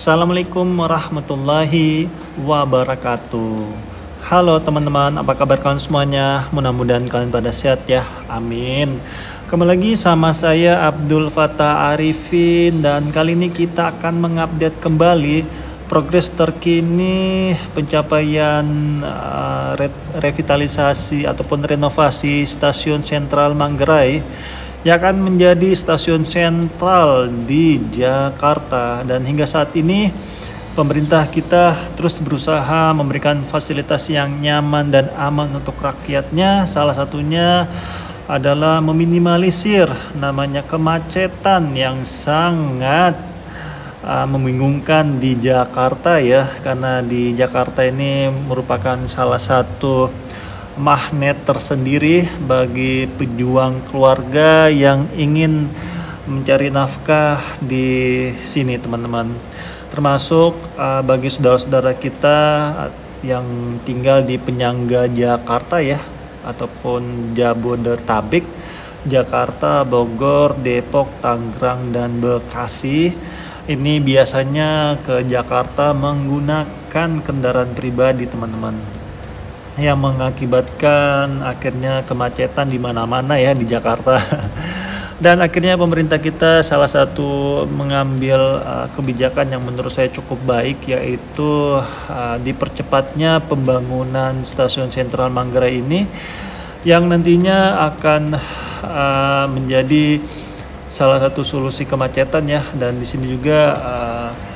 Assalamualaikum warahmatullahi wabarakatuh. Halo teman-teman, apa kabar kalian semuanya? Mudah-mudahan kalian pada sehat ya, amin. Kembali lagi sama saya Abdul Fattah Arifin, dan kali ini kita akan mengupdate kembali progres terkini pencapaian revitalisasi ataupun renovasi Stasiun Sentral Manggarai yang akan menjadi stasiun sentral di Jakarta. Dan hingga saat ini pemerintah kita terus berusaha memberikan fasilitas yang nyaman dan aman untuk rakyatnya. Salah satunya adalah meminimalisir namanya kemacetan yang sangat membingungkan di Jakarta ya, karena di Jakarta ini merupakan salah satu magnet tersendiri bagi pejuang keluarga yang ingin mencari nafkah di sini teman-teman, termasuk bagi saudara-saudara kita yang tinggal di penyangga Jakarta ya, ataupun Jabodetabek, Jakarta, Bogor, Depok, Tangerang, dan Bekasi. Ini biasanya ke Jakarta menggunakan kendaraan pribadi teman-teman, yang mengakibatkan akhirnya kemacetan di mana-mana ya di Jakarta. Dan akhirnya pemerintah kita salah satu mengambil kebijakan yang menurut saya cukup baik, yaitu dipercepatnya pembangunan Stasiun Sentral Manggarai ini, yang nantinya akan menjadi salah satu solusi kemacetan ya. Dan di sini juga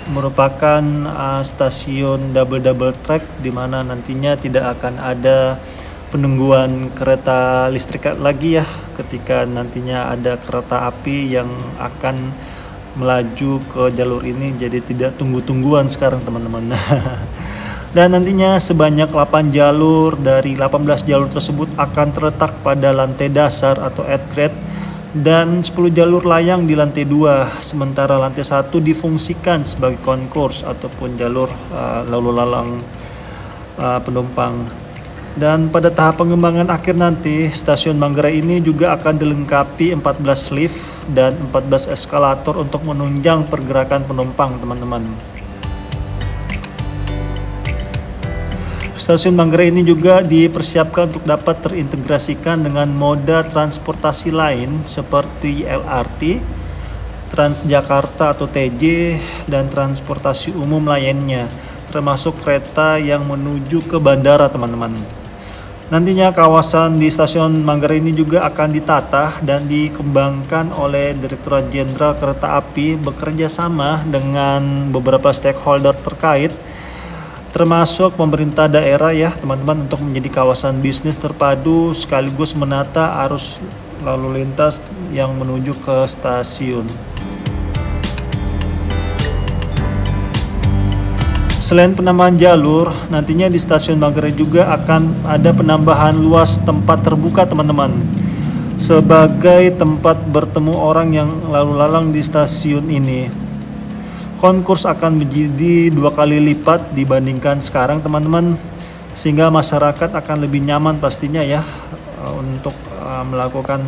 merupakan stasiun double track, di mana nantinya tidak akan ada penungguan kereta listrik lagi ya, ketika nantinya ada kereta api yang akan melaju ke jalur ini. Jadi tidak tunggu-tungguan sekarang teman-teman. Dan nantinya sebanyak 8 jalur dari 18 jalur tersebut akan terletak pada lantai dasar atau at grade, dan 10 jalur layang di lantai 2, sementara lantai 1 difungsikan sebagai konkurs ataupun jalur lalu lalang penumpang. Dan pada tahap pengembangan akhir nanti, Stasiun Manggarai ini juga akan dilengkapi 14 lift dan 14 eskalator untuk menunjang pergerakan penumpang teman-teman. Stasiun Manggarai ini juga dipersiapkan untuk dapat terintegrasikan dengan moda transportasi lain seperti LRT, Transjakarta atau TJ, dan transportasi umum lainnya, termasuk kereta yang menuju ke bandara teman-teman. Nantinya kawasan di Stasiun Manggarai ini juga akan ditata dan dikembangkan oleh Direktorat Jenderal Kereta Api bekerja sama dengan beberapa stakeholder terkait, termasuk pemerintah daerah ya teman-teman, untuk menjadi kawasan bisnis terpadu sekaligus menata arus lalu lintas yang menuju ke stasiun. Selain penambahan jalur, nantinya di Stasiun Manggarai juga akan ada penambahan luas tempat terbuka teman-teman, sebagai tempat bertemu orang yang lalu lalang di stasiun ini. Konkurs akan menjadi 2 kali lipat dibandingkan sekarang teman-teman, sehingga masyarakat akan lebih nyaman pastinya ya untuk melakukan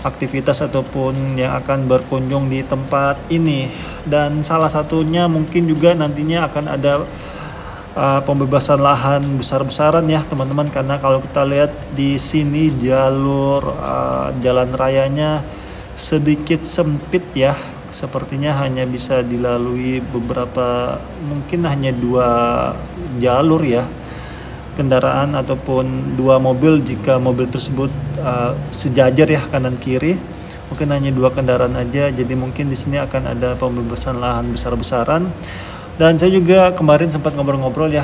aktivitas ataupun yang akan berkunjung di tempat ini. Dan salah satunya mungkin juga nantinya akan ada pembebasan lahan besar-besaran ya teman-teman, karena kalau kita lihat di sini jalur jalan rayanya sedikit sempit ya. Sepertinya hanya bisa dilalui beberapa, mungkin hanya 2 jalur ya kendaraan ataupun 2 mobil jika mobil tersebut sejajar ya kanan kiri. Mungkin hanya 2 kendaraan aja, jadi mungkin di sini akan ada pembebasan lahan besar-besaran. Dan saya juga kemarin sempat ngobrol-ngobrol ya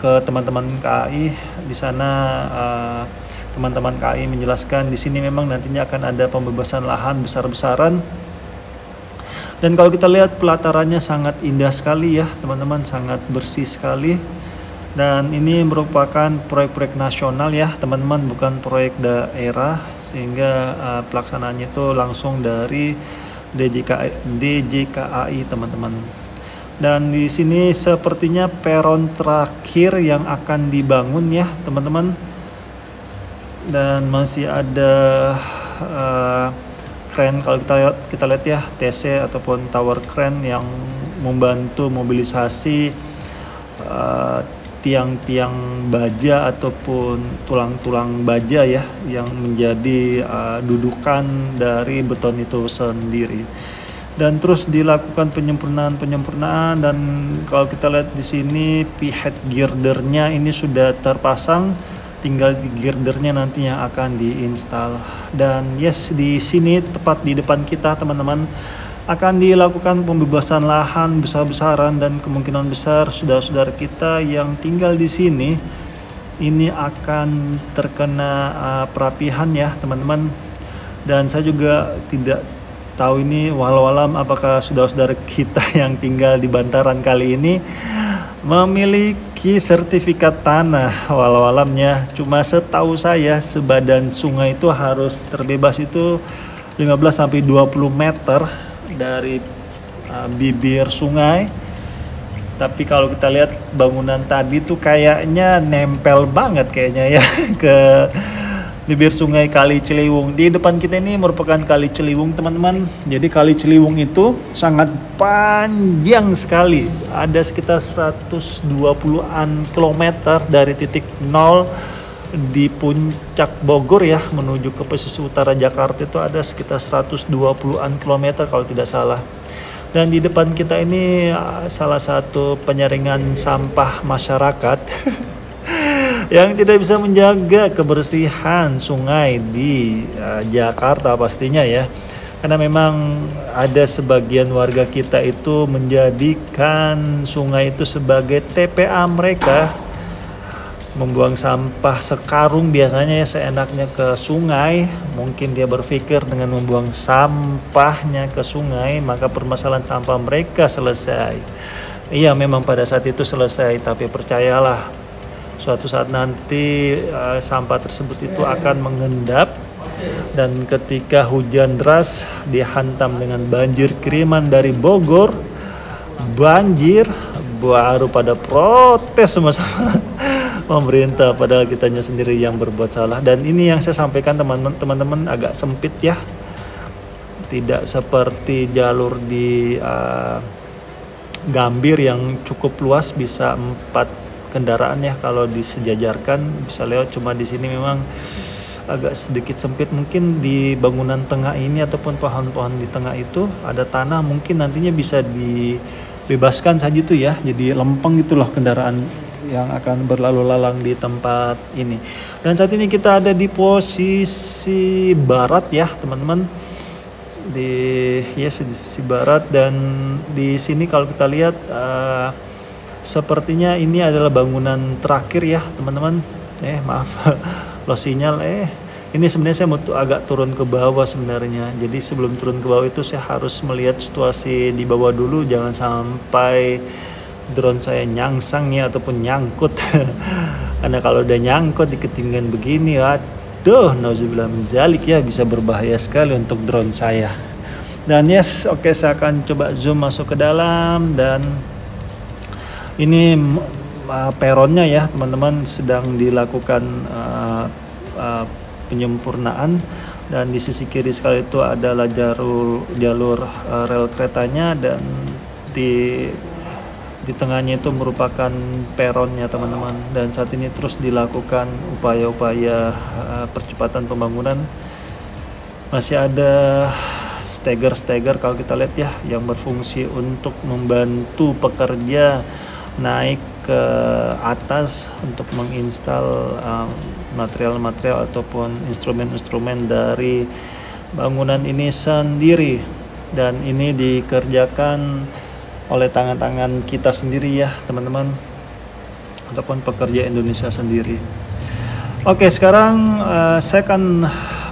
ke teman-teman KAI di sana. Teman-teman KAI menjelaskan di sini memang nantinya akan ada pembebasan lahan besar-besaran. Dan kalau kita lihat pelatarannya sangat indah sekali ya teman-teman, sangat bersih sekali. Dan ini merupakan proyek-proyek nasional ya teman-teman, bukan proyek daerah, sehingga pelaksanaannya itu langsung dari DJKAI teman-teman. Dan di sini sepertinya peron terakhir yang akan dibangun ya teman-teman. Dan masih ada kren, kalau kita lihat ya, TC ataupun tower crane yang membantu mobilisasi tiang-tiang baja ataupun tulang-tulang baja ya yang menjadi dudukan dari beton itu sendiri. Dan terus dilakukan penyempurnaan dan kalau kita lihat di sini pihead girdernya ini sudah terpasang, tinggal di girdernya nanti yang akan diinstal. Dan yes, di sini tepat di depan kita teman-teman akan dilakukan pembebasan lahan besar-besaran dan kemungkinan besar saudara-saudara kita yang tinggal di sini ini akan terkena perapihan ya teman-teman. Dan saya juga tidak tahu ini walau alam apakah saudara-saudara kita yang tinggal di bantaran kali ini memiliki sertifikat tanah walau alamnya. Cuma setahu saya sebadan sungai itu harus terbebas itu 15-20 meter dari bibir sungai. Tapi kalau kita lihat bangunan tadi tuh kayaknya nempel banget kayaknya ya ke bibir sungai Kali Ciliwung. Di depan kita ini merupakan Kali Ciliwung teman-teman. Jadi Kali Ciliwung itu sangat panjang sekali. Ada sekitar 120-an kilometer dari titik nol di puncak Bogor ya menuju ke pesisir utara Jakarta itu ada sekitar 120-an kilometer kalau tidak salah. Dan di depan kita ini salah satu penyaringan sampah masyarakat yang tidak bisa menjaga kebersihan sungai di Jakarta pastinya ya. Karena memang ada sebagian warga kita itu menjadikan sungai itu sebagai TPA mereka. Membuang sampah sekarung biasanya ya seenaknya ke sungai. Mungkin dia berpikir dengan membuang sampahnya ke sungai maka permasalahan sampah mereka selesai. Iya memang pada saat itu selesai, tapi percayalah suatu saat nanti sampah tersebut itu akan mengendap. Dan ketika hujan deras dihantam dengan banjir kiriman dari Bogor, banjir baru pada protes sama-sama pemerintah, padahal kitanya sendiri yang berbuat salah. Dan ini yang saya sampaikan teman-teman agak sempit ya, tidak seperti jalur di Gambir yang cukup luas, bisa 4 kendaraan ya kalau disejajarkan bisa lewat. Cuma di sini memang agak sedikit sempit. Mungkin di bangunan tengah ini ataupun pohon-pohon di tengah itu ada tanah, mungkin nantinya bisa dibebaskan saja tuh ya, jadi lempeng gitu loh kendaraan yang akan berlalu lalang di tempat ini. Dan saat ini kita ada di posisi barat ya teman-teman, di sisi barat. Dan di sini kalau kita lihat sepertinya ini adalah bangunan terakhir ya teman-teman. Maaf loh sinyal. Ini sebenarnya saya mau agak turun ke bawah sebenarnya. Jadi sebelum turun ke bawah itu saya harus melihat situasi di bawah dulu, jangan sampai drone saya nyangsang ya ataupun nyangkut. Karena kalau udah nyangkut di ketinggian begini, waduh, nauzubillah min dzalik ya, bisa berbahaya sekali untuk drone saya. Dan yes, oke, saya akan coba zoom masuk ke dalam. Dan ini peronnya ya teman-teman, sedang dilakukan penyempurnaan. Dan di sisi kiri sekali itu adalah jalur rel keretanya, dan di tengahnya itu merupakan peronnya teman-teman. Dan saat ini terus dilakukan upaya-upaya percepatan pembangunan. Masih ada steger kalau kita lihat ya, yang berfungsi untuk membantu pekerja naik ke atas untuk menginstal material-material ataupun instrumen-instrumen dari bangunan ini sendiri. Dan ini dikerjakan oleh tangan-tangan kita sendiri ya teman-teman, ataupun pekerja Indonesia sendiri. Oke, sekarang saya akan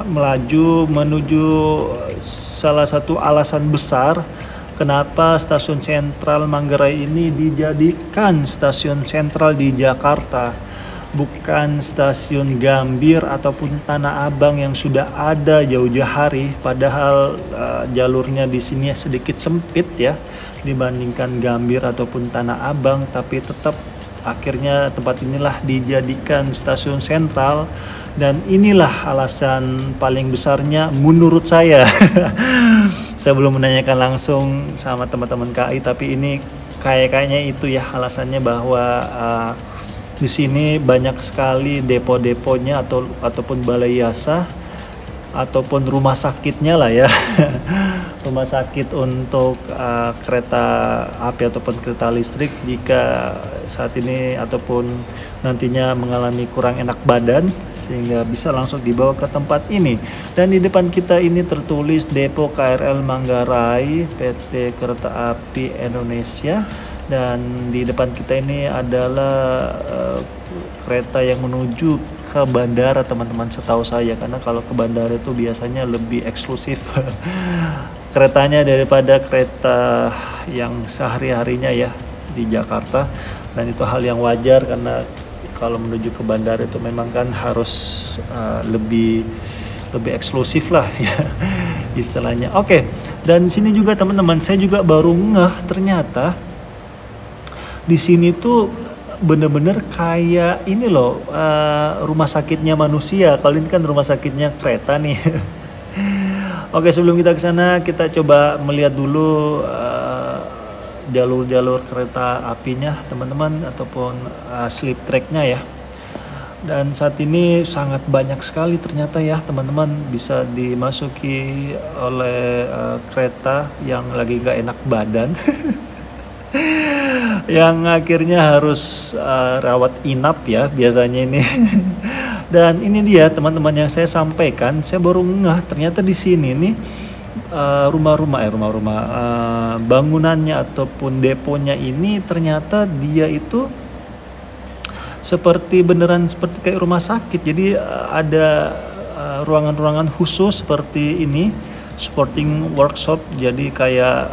melaju menuju salah satu alasan besar kenapa stasiun sentral Manggarai ini dijadikan stasiun sentral di Jakarta, bukan stasiun Gambir ataupun Tanah Abang yang sudah ada jauh-jauh hari. Padahal jalurnya di sini sedikit sempit ya dibandingkan Gambir ataupun Tanah Abang, tapi tetap akhirnya tempat inilah dijadikan stasiun sentral. Dan inilah alasan paling besarnya menurut saya. Saya belum menanyakan langsung sama teman-teman KAI, tapi ini kayaknya itu ya alasannya, bahwa di sini banyak sekali depo-deponya ataupun balai yasa ataupun rumah sakitnya lah ya. Rumah sakit untuk kereta api ataupun kereta listrik jika saat ini ataupun nantinya mengalami kurang enak badan, sehingga bisa langsung dibawa ke tempat ini. Dan di depan kita ini tertulis Depo KRL Manggarai PT Kereta Api Indonesia, dan di depan kita ini adalah kereta yang menuju ke bandara, teman-teman, setahu saya, karena kalau ke bandara itu biasanya lebih eksklusif keretanya daripada kereta yang sehari-harinya ya di Jakarta. Dan itu hal yang wajar, karena kalau menuju ke bandara itu memang kan harus lebih eksklusif lah ya istilahnya. Oke, dan sini juga teman-teman, saya juga baru ngeh ternyata di sini tuh bener-bener kayak ini loh, rumah sakitnya manusia. Kalau ini kan rumah sakitnya kereta nih. Oke, sebelum kita ke sana, kita coba melihat dulu jalur-jalur kereta apinya, teman-teman, ataupun sleep tracknya ya. Dan saat ini sangat banyak sekali ternyata ya, teman-teman, bisa dimasuki oleh kereta yang lagi gak enak badan. Yang akhirnya harus rawat inap ya biasanya ini. Dan ini dia teman-teman yang saya sampaikan, saya baru ngeh ternyata di sini nih bangunannya ataupun deponya ini ternyata dia itu seperti beneran seperti kayak rumah sakit. Jadi ada ruangan-ruangan khusus seperti ini, sporting workshop, jadi kayak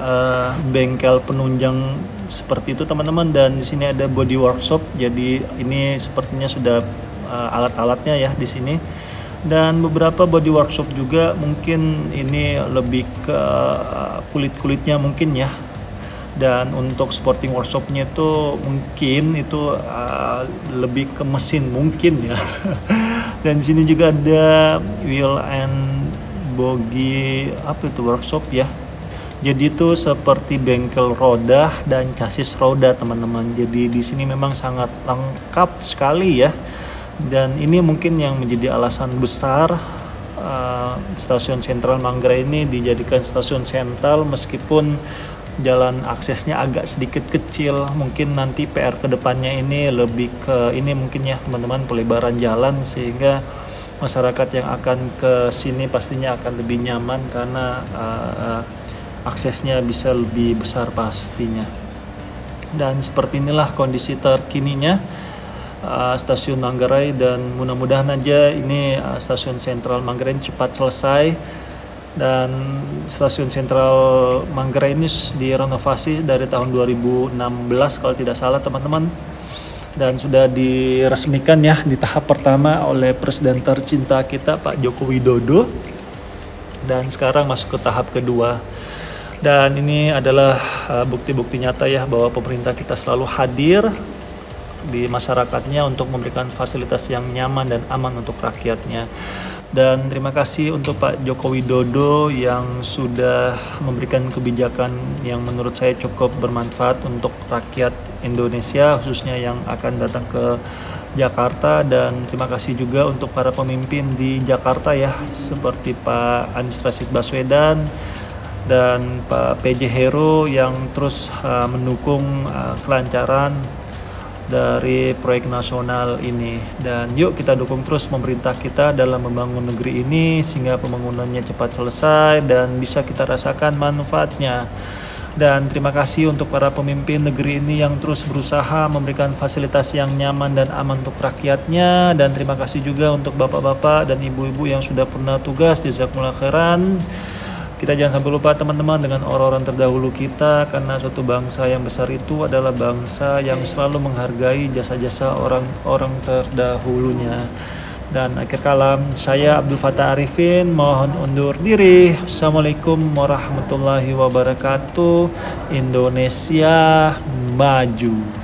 bengkel penunjang seperti itu, teman-teman. Dan di sini ada body workshop, jadi ini sepertinya sudah alat-alatnya ya di sini. Dan beberapa body workshop juga mungkin ini lebih ke kulit-kulitnya mungkin ya. Dan untuk sporting workshopnya itu mungkin itu lebih ke mesin mungkin ya. Dan di sini juga ada wheel and bogie workshop ya. Jadi itu seperti bengkel roda dan chassis roda, teman-teman. Jadi di sini memang sangat lengkap sekali ya. Dan ini mungkin yang menjadi alasan besar stasiun sentral Manggarai ini dijadikan stasiun sentral, meskipun jalan aksesnya agak sedikit kecil. Mungkin nanti PR kedepannya ini lebih ke ini mungkin ya, teman-teman, pelebaran jalan, sehingga masyarakat yang akan ke sini pastinya akan lebih nyaman karena aksesnya bisa lebih besar pastinya. Dan seperti inilah kondisi terkininya stasiun Manggarai, dan mudah-mudahan aja ini stasiun sentral Manggarai cepat selesai. Dan stasiun sentral Manggarai ini direnovasi dari tahun 2016 kalau tidak salah, teman-teman, dan sudah diresmikan ya di tahap pertama oleh Presiden tercinta kita Pak Joko Widodo, dan sekarang masuk ke tahap kedua. Dan ini adalah bukti-bukti nyata ya bahwa pemerintah kita selalu hadir di masyarakatnya untuk memberikan fasilitas yang nyaman dan aman untuk rakyatnya. Dan terima kasih untuk Pak Joko Widodo yang sudah memberikan kebijakan yang menurut saya cukup bermanfaat untuk rakyat Indonesia, khususnya yang akan datang ke Jakarta. Dan terima kasih juga untuk para pemimpin di Jakarta ya, seperti Pak Anies Rashid Baswedan dan Pak PJ Heru yang terus mendukung kelancaran dari proyek nasional ini. Dan yuk kita dukung terus pemerintah kita dalam membangun negeri ini sehingga pembangunannya cepat selesai dan bisa kita rasakan manfaatnya. Dan terima kasih untuk para pemimpin negeri ini yang terus berusaha memberikan fasilitas yang nyaman dan aman untuk rakyatnya. Dan terima kasih juga untuk bapak-bapak dan ibu-ibu yang sudah pernah tugas, jazakumullah khairan. Kita jangan sampai lupa, teman-teman, dengan orang-orang terdahulu kita, karena suatu bangsa yang besar itu adalah bangsa yang selalu menghargai jasa-jasa orang-orang terdahulunya. Dan akhir kalam, saya Abdul Fattah Arifin mohon undur diri. Assalamualaikum warahmatullahi wabarakatuh. Indonesia maju.